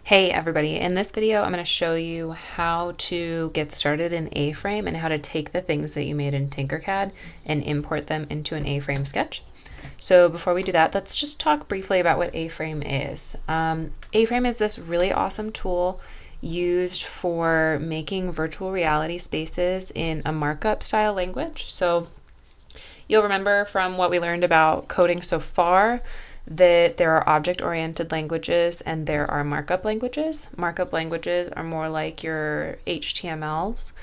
Hey everybody, in this video I'm going to show you how to get started in A-frame and how to take the things that you made in TinkerCad and import them into an A-frame sketch. So before we do that, let's just talk briefly about what A-frame is. A-frame is this really awesome tool used for making virtual reality spaces in a markup style language. So you'll remember from what we learned about coding so far that there are object-oriented languages and there are markup languages. Markup languages are more like your HTMLs,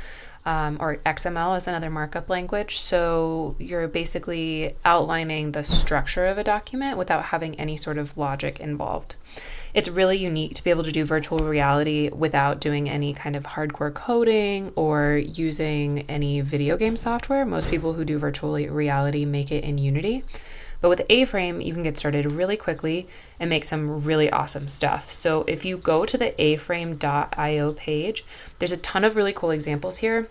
or XML is another markup language. So you're basically outlining the structure of a document without having any sort of logic involved. It's really unique to be able to do virtual reality without doing any kind of hardcore coding or using any video game software. Most people who do virtual reality make it in Unity. But with A-frame, you can get started really quickly and make some really awesome stuff. So if you go to the aframe.io page, there's a ton of really cool examples here.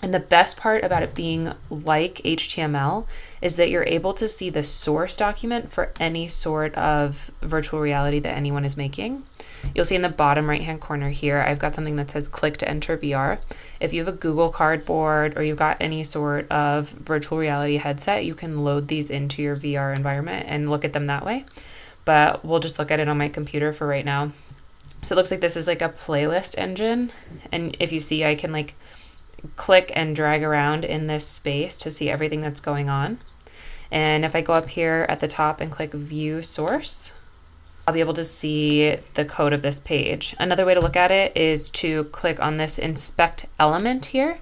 And the best part about it being like HTML is that you're able to see the source document for any sort of virtual reality that anyone is making. You'll see in the bottom right-hand corner here, I've got something that says click to enter VR. If you have a Google Cardboard or you've got any sort of virtual reality headset, you can load these into your VR environment and look at them that way. But we'll just look at it on my computer for right now. So it looks like this is like a playlist engine. And if you see, I can like click and drag around in this space to see everything that's going on. And if I go up here at the top and click view source, I'll be able to see the code of this page. Another way to look at it is to click on this inspect element here.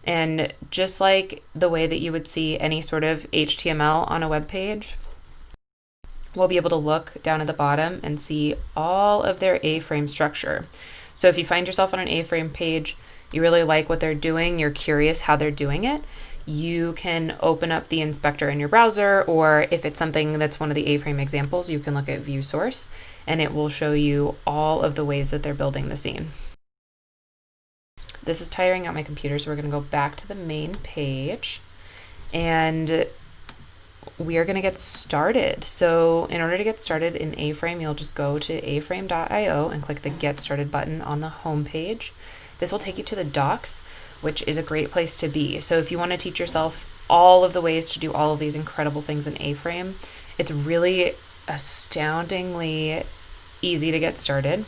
And just like the way that you would see any sort of HTML on a web page, we'll be able to look down at the bottom and see all of their A-frame structure. So if you find yourself on an A-frame page, you really like what they're doing, you're curious how they're doing it, you can open up the inspector in your browser, or if it's something that's one of the A-frame examples, you can look at view source and it will show you all of the ways that they're building the scene. This is tiring out my computer, so we're going to go back to the main page and we are going to get started. So in order to get started in A-frame, you'll just go to aframe.io and click the Get Started button on the home page. This will take you to the docs, which is a great place to be. So if you want to teach yourself all of the ways to do all of these incredible things in A-frame, it's really astoundingly easy to get started.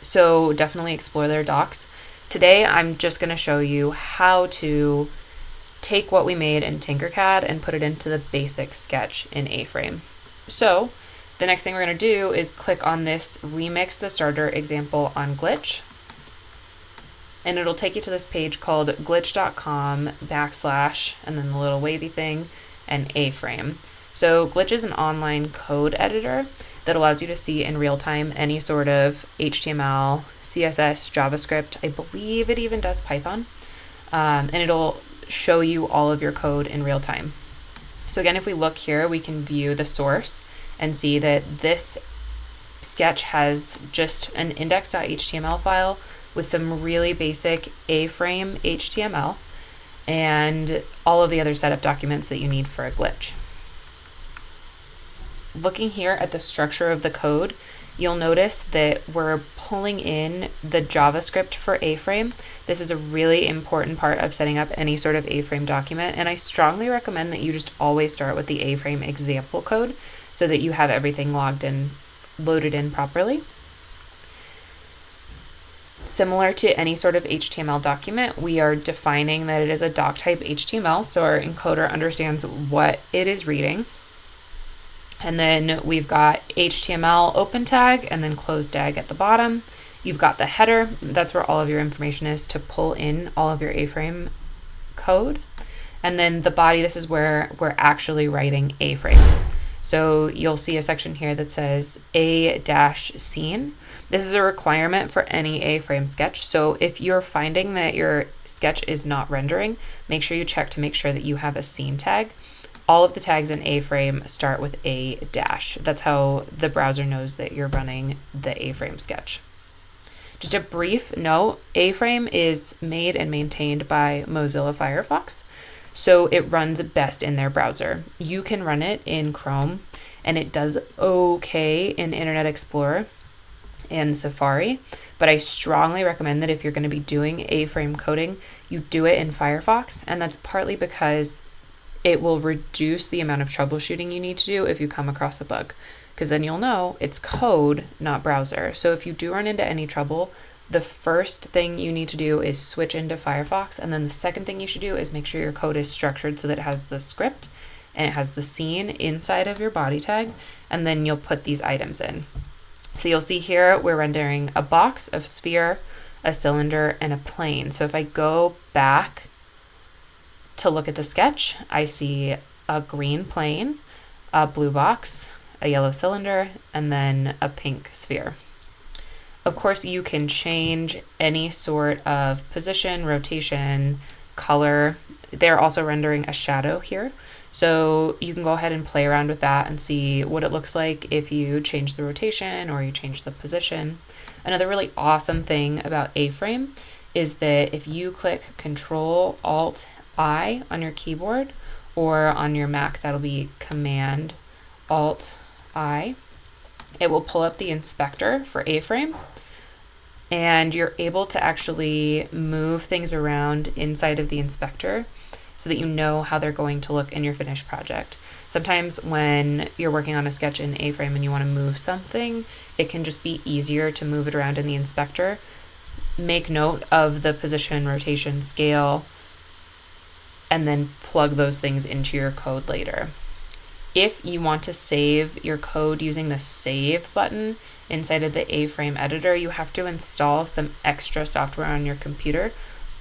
So definitely explore their docs. Today, I'm just going to show you how to take what we made in TinkerCad and put it into the basic sketch in A-frame. So the next thing we're going to do is click on this Remix the Starter example on Glitch. And it'll take you to this page called glitch.com / and then the little wavy thing and A-frame. So Glitch is an online code editor that allows you to see in real time any sort of HTML, CSS, JavaScript. I believe it even does Python. And it'll show you all of your code in real time. So again, if we look here, we can view the source and see that this sketch has just an index.html file with some really basic A-frame HTML and all of the other setup documents that you need for a glitch. Looking here at the structure of the code, you'll notice that we're pulling in the JavaScript for A-frame. This is a really important part of setting up any sort of A-frame document, and I strongly recommend that you just always start with the A-frame example code so that you have everything logged in, loaded in properly. Similar to any sort of HTML document, we are defining that it is a doc type HTML, so our encoder understands what it is reading. And then we've got HTML open tag and then close tag at the bottom. You've got the header, that's where all of your information is to pull in all of your A-frame code. And then the body, this is where we're actually writing A-frame. So you'll see a section here that says A-scene. This is a requirement for any A-frame sketch. So if you're finding that your sketch is not rendering, make sure you check to make sure that you have a scene tag. All of the tags in A-frame start with A-. That's how the browser knows that you're running the A-frame sketch. Just a brief note, A-frame is made and maintained by Mozilla Firefox, so it runs best in their browser. You can run it in Chrome, and it does okay in Internet Explorer. and Safari, but I strongly recommend that if you're going to be doing A-frame coding, you do it in Firefox, and that's partly because it will reduce the amount of troubleshooting you need to do if you come across a bug, because then you'll know it's code, not browser. So if you do run into any trouble, the first thing you need to do is switch into Firefox, and then the second thing you should do is make sure your code is structured so that it has the script and it has the scene inside of your body tag, and then you'll put these items in. So you'll see here we're rendering a box, a sphere, a cylinder, and a plane. So if I go back to look at the sketch, I see a green plane, a blue box, a yellow cylinder, and then a pink sphere. Of course, you can change any sort of position, rotation, color. They're also rendering a shadow here. So you can go ahead and play around with that and see what it looks like if you change the rotation or you change the position. Another really awesome thing about A-frame is that if you click Control-Alt-I on your keyboard, or on your Mac, that'll be Command-Alt-I, it will pull up the inspector for A-frame, and you're able to actually move things around inside of the inspector so that you know how they're going to look in your finished project. Sometimes when you're working on a sketch in A-frame and you want to move something, it can just be easier to move it around in the inspector. Make note of the position, rotation, scale, and then plug those things into your code later. If you want to save your code using the Save button inside of the A-frame editor, you have to install some extra software on your computer.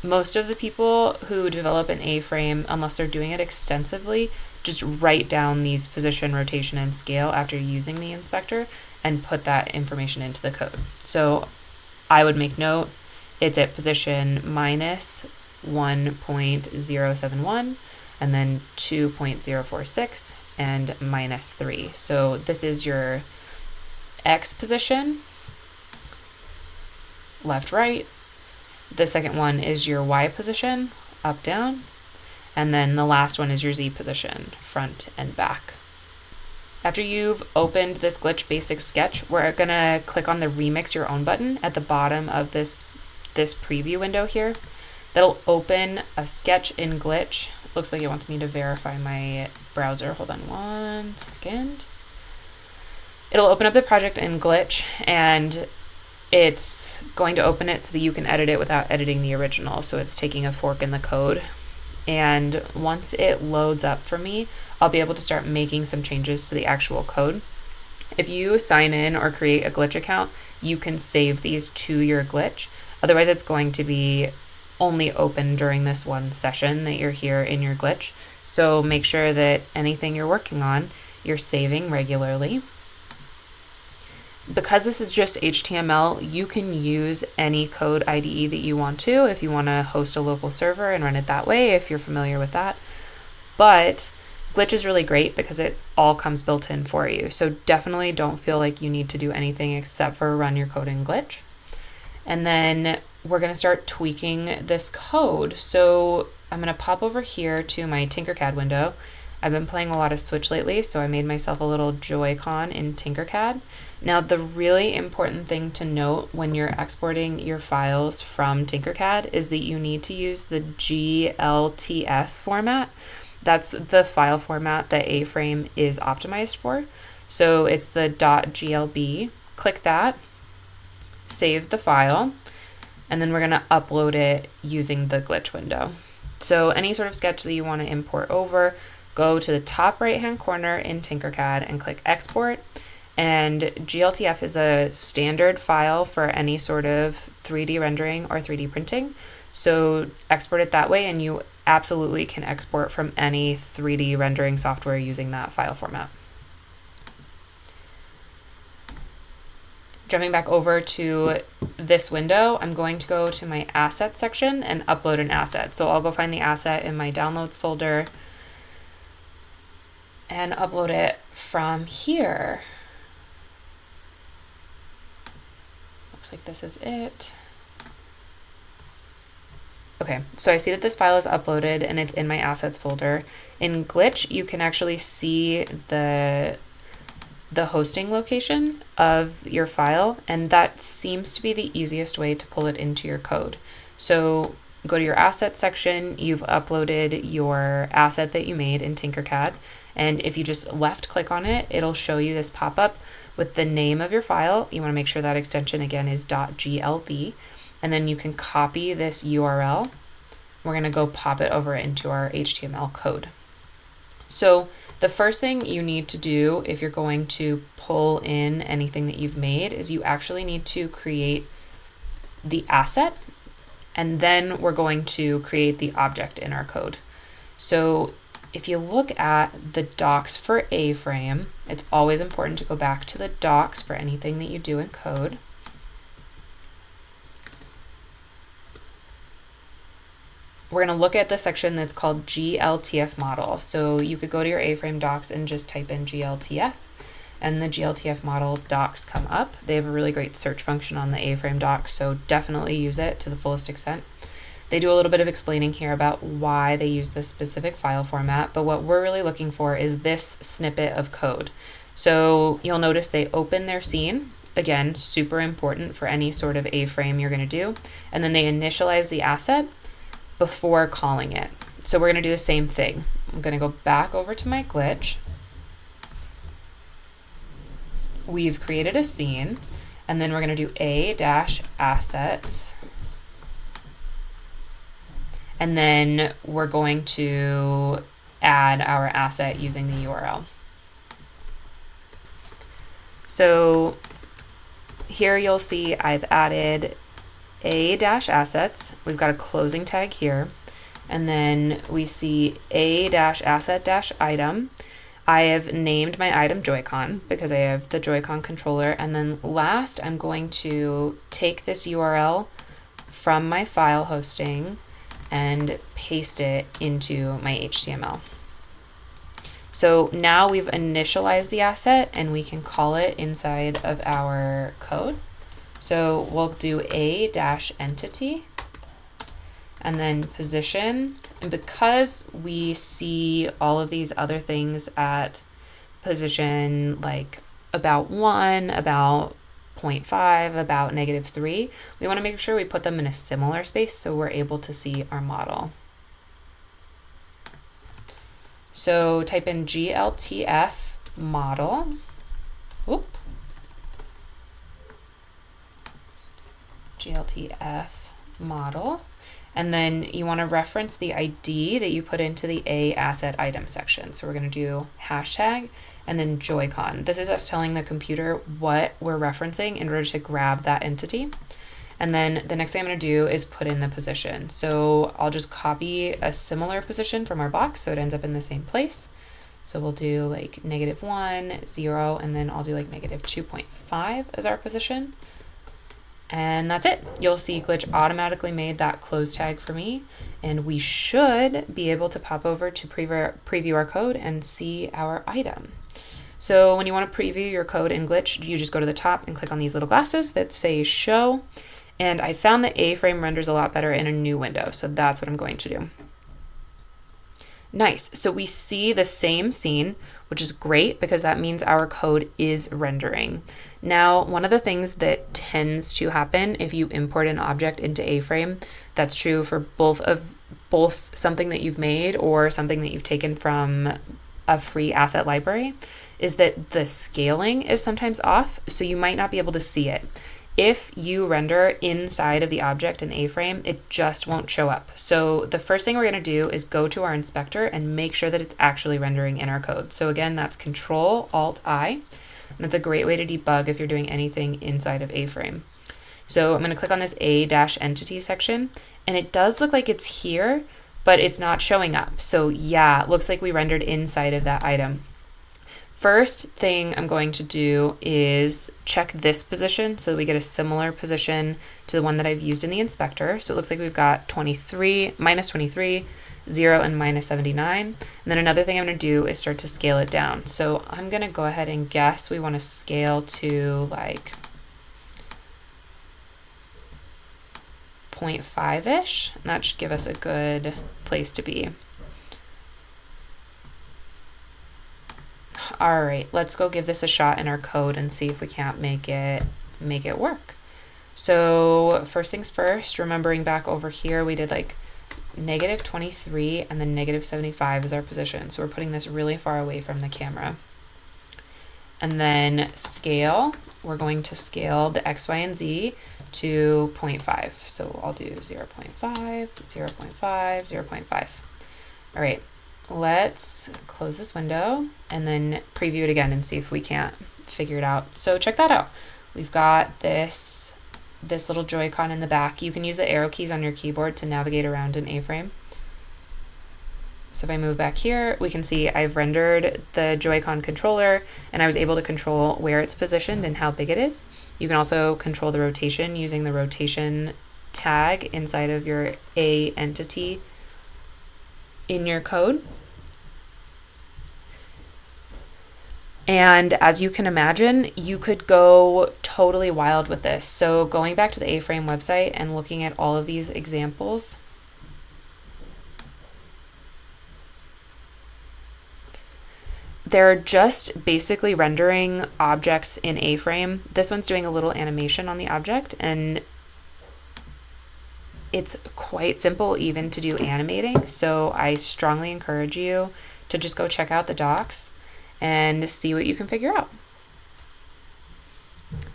Most of the people who develop an A-frame, unless they're doing it extensively, just write down these position, rotation, and scale after using the inspector and put that information into the code. So I would make note, it's at position minus 1.071 and then 2.046 and minus 3. So this is your X position, left, right. The second one is your Y position, up, down. And then the last one is your Z position, front and back. After you've opened this Glitch Basic sketch, we're gonna click on the Remix Your Own button at the bottom of this preview window here. That'll open a sketch in Glitch. Looks like it wants me to verify my browser. Hold on one second. It'll open up the project in Glitch, and it's going to open it so that you can edit it without editing the original. So it's taking a fork in the code. And once it loads up for me, I'll be able to start making some changes to the actual code. If you sign in or create a Glitch account, you can save these to your Glitch. Otherwise, it's going to be only open during this one session that you're here in your Glitch. So make sure that anything you're working on, you're saving regularly. Because this is just HTML, you can use any code IDE that you want to if you want to host a local server and run it that way, if you're familiar with that. But Glitch is really great because it all comes built in for you. So definitely don't feel like you need to do anything except for run your code in Glitch. And then we're going to start tweaking this code. So I'm going to pop over here to my TinkerCad window. I've been playing a lot of Switch lately, so I made myself a little Joy-Con in TinkerCad. Now, the really important thing to note when you're exporting your files from TinkerCad is that you need to use the GLTF format. That's the file format that A-frame is optimized for. So it's the .glb. Click that, save the file, and then we're going to upload it using the Glitch window. So any sort of sketch that you want to import over, go to the top right-hand corner in TinkerCad and click Export. And GLTF is a standard file for any sort of 3D rendering or 3D printing. So export it that way, and you absolutely can export from any 3D rendering software using that file format. Jumping back over to this window, I'm going to go to my Assets section and upload an asset. So I'll go find the asset in my Downloads folder and upload it from here. Looks like this is it. Okay, so I see that this file is uploaded and it's in my Assets folder. In Glitch, you can actually see the the hosting location of your file, and that seems to be the easiest way to pull it into your code. So go to your assets section, you've uploaded your asset that you made in TinkerCAD, and if you just left click on it, it'll show you this pop-up with the name of your file. You want to make sure that extension again is .glb, and then you can copy this URL. We're going to go pop it over into our HTML code. So the first thing you need to do if you're going to pull in anything that you've made is you actually need to create the asset, and then we're going to create the object in our code. So if you look at the docs for A-frame, it's always important to go back to the docs for anything that you do in code. We're going to look at the section that's called GLTF model. So you could go to your A-frame docs and just type in GLTF, and the GLTF model docs come up. They have a really great search function on the A-frame docs, so definitely use it to the fullest extent. They do a little bit of explaining here about why they use this specific file format, but what we're really looking for is this snippet of code. So you'll notice they open their scene. Again, super important for any sort of A-frame you're going to do. And then they initialize the asset before calling it. So we're going to do the same thing. I'm going to go back over to my glitch. We've created a scene, and then we're going to do a-assets, and then we're going to add our asset using the URL. So here you'll see I've added a-assets. We've got a closing tag here, and then we see a-asset-item. I have named my item Joy-Con because I have the Joy-Con controller, and then last I'm going to take this URL from my file hosting and paste it into my HTML. So now we've initialized the asset and we can call it inside of our code. So we'll do a-entity and then position. And because we see all of these other things at position like about 1, about 0.5, about -3, we want to make sure we put them in a similar space so we're able to see our model. So type in GLTF model. Whoop. GLTF model. And then you want to reference the ID that you put into the A asset item section. So we're going to do hashtag and then Joy-Con. This is us telling the computer what we're referencing in order to grab that entity. And then the next thing I'm going to do is put in the position. So I'll just copy a similar position from our box so it ends up in the same place. So we'll do like -1, 0, and then I'll do like -2.5 as our position. And that's it. You'll see Glitch automatically made that close tag for me, and we should be able to pop over to preview our code and see our item. So when you want to preview your code in Glitch, you just go to the top and click on these little glasses that say show. And I found that A-frame renders a lot better in a new window, so that's what I'm going to do. Nice. So we see the same scene, which is great because that means our code is rendering. Now, one of the things that tends to happen if you import an object into A-frame, that's true for both something that you've made or something that you've taken from a free asset library, is that the scaling is sometimes off, so you might not be able to see it. If you render inside of the object in A-frame, it just won't show up. So the first thing we're going to do is go to our inspector and make sure that it's actually rendering in our code. So again, that's Control-Alt-I. That's a great way to debug if you're doing anything inside of A-frame. So I'm going to click on this A-entity section, and it does look like it's here, but it's not showing up. So yeah, it looks like we rendered inside of that item. First thing I'm going to do is check this position so that we get a similar position to the one that I've used in the inspector. So it looks like we've got -23, 0, and -79. And then another thing I'm going to do is start to scale it down. So I'm going to go ahead and guess we want to scale to like 0.5-ish. And that should give us a good place to be. All right, let's go give this a shot in our code and see if we can't make it work. So first things first, remembering back over here, we did like -23 and then -75 is our position. So we're putting this really far away from the camera. And then scale, we're going to scale the X, Y, and Z to 0.5. So I'll do 0.5, 0.5, 0.5. All right, let's close this window and then preview it again and see if we can't figure it out. So check that out. We've got this little Joy-Con in the back. You can use the arrow keys on your keyboard to navigate around an A-frame. So if I move back here, we can see I've rendered the Joy-Con controller and I was able to control where it's positioned and how big it is. You can also control the rotation using the rotation tag inside of your A entity in your code. And as you can imagine, you could go totally wild with this. So going back to the A-frame website and looking at all of these examples, they're just basically rendering objects in A-frame. This one's doing a little animation on the object, and it's quite simple even to do animating. So I strongly encourage you to just go check out the docs and see what you can figure out.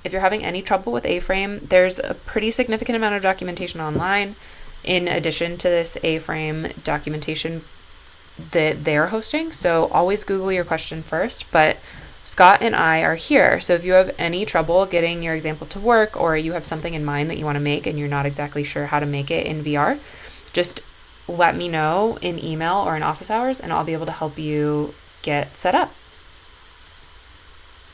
If you're having any trouble with A-frame, there's a pretty significant amount of documentation online in addition to this A-frame documentation that they're hosting. So always Google your question first, but Scott and I are here. So if you have any trouble getting your example to work, or you have something in mind that you want to make and you're not exactly sure how to make it in VR, just let me know in email or in office hours and I'll be able to help you get set up.